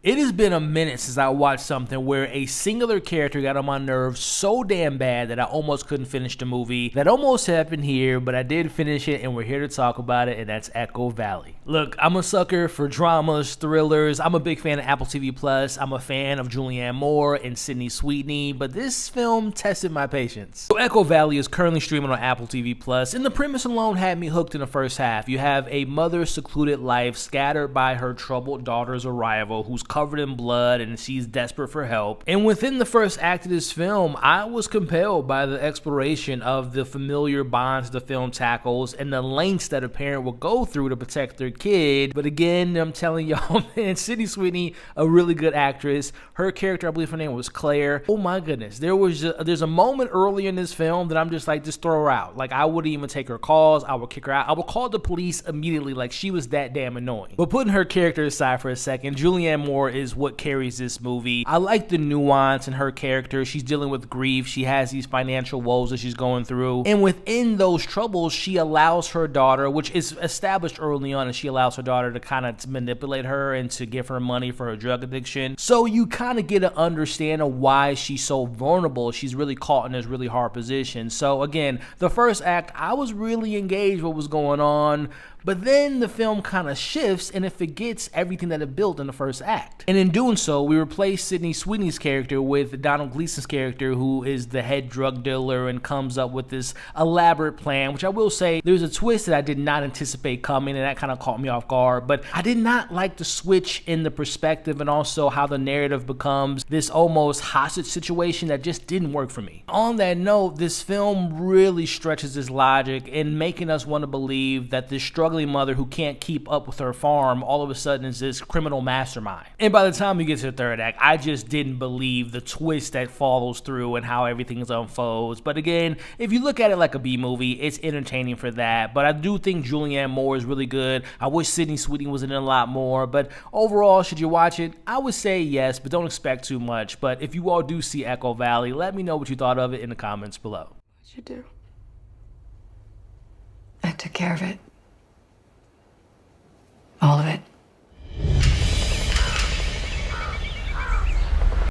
It has been a minute since I watched something where a singular character got on my nerves so damn bad that I almost couldn't finish the movie. That almost happened here, but I did finish it and we're here to talk about it, and that's Echo Valley. Look, I'm a sucker for dramas, thrillers. I'm a big fan of Apple TV Plus. I'm a fan of Julianne Moore and Sweeney, but this film tested my patience. So Echo Valley is currently streaming on Apple TV Plus, and the premise alone had me hooked in the first half. You have a mother's secluded life scattered by her troubled daughter's arrival, who's covered in blood and she's desperate for help. And within the first act of this film, I was compelled by the exploration of the familiar bonds the film tackles and the lengths that a parent will go through to protect their kid. But again, I'm telling y'all, man, Sweeney, a really good actress. Her character, I believe her name was Claire. Oh my goodness, there's a moment early in this film that I'm just like, just throw her out. Like, I wouldn't even take her calls. I would kick her out. I would call the police immediately. Like, she was that damn annoying. But putting her character aside for a second, Julianne Moore is what carries this movie. I like the nuance in her character. She's dealing with grief. She has these financial woes that she's going through. And within those troubles, she allows her daughter, which is established early on, and she allows her daughter to kind of manipulate her and to give her money for her drug addiction. So you kind of get to understand why she's so vulnerable. She's really caught in this really hard position. So again, the first act, I was really engaged with what was going on. But then the film kind of shifts and it forgets everything that it built in the first act. And in doing so, we replace Sweeney's character with Domhnall Gleeson's character, who is the head drug dealer and comes up with this elaborate plan, which I will say, there's a twist that I did not anticipate coming, and that kind of caught me off guard. But I did not like the switch in the perspective and also how the narrative becomes this almost hostage situation that just didn't work for me. On that note, this film really stretches its logic in making us want to believe that this struggling mother who can't keep up with her farm all of a sudden is this criminal mastermind. And by the time you get to the third act, I just didn't believe the twist that follows through and how everything unfolds. But again, if you look at it like a B movie, it's entertaining for that. But I do think Julianne Moore is really good. I wish Sweeney was in it a lot more. But overall, should you watch it? I would say yes, but don't expect too much. But if you all do see Echo Valley, let me know what you thought of it in the comments below. What'd you do? I took care of it.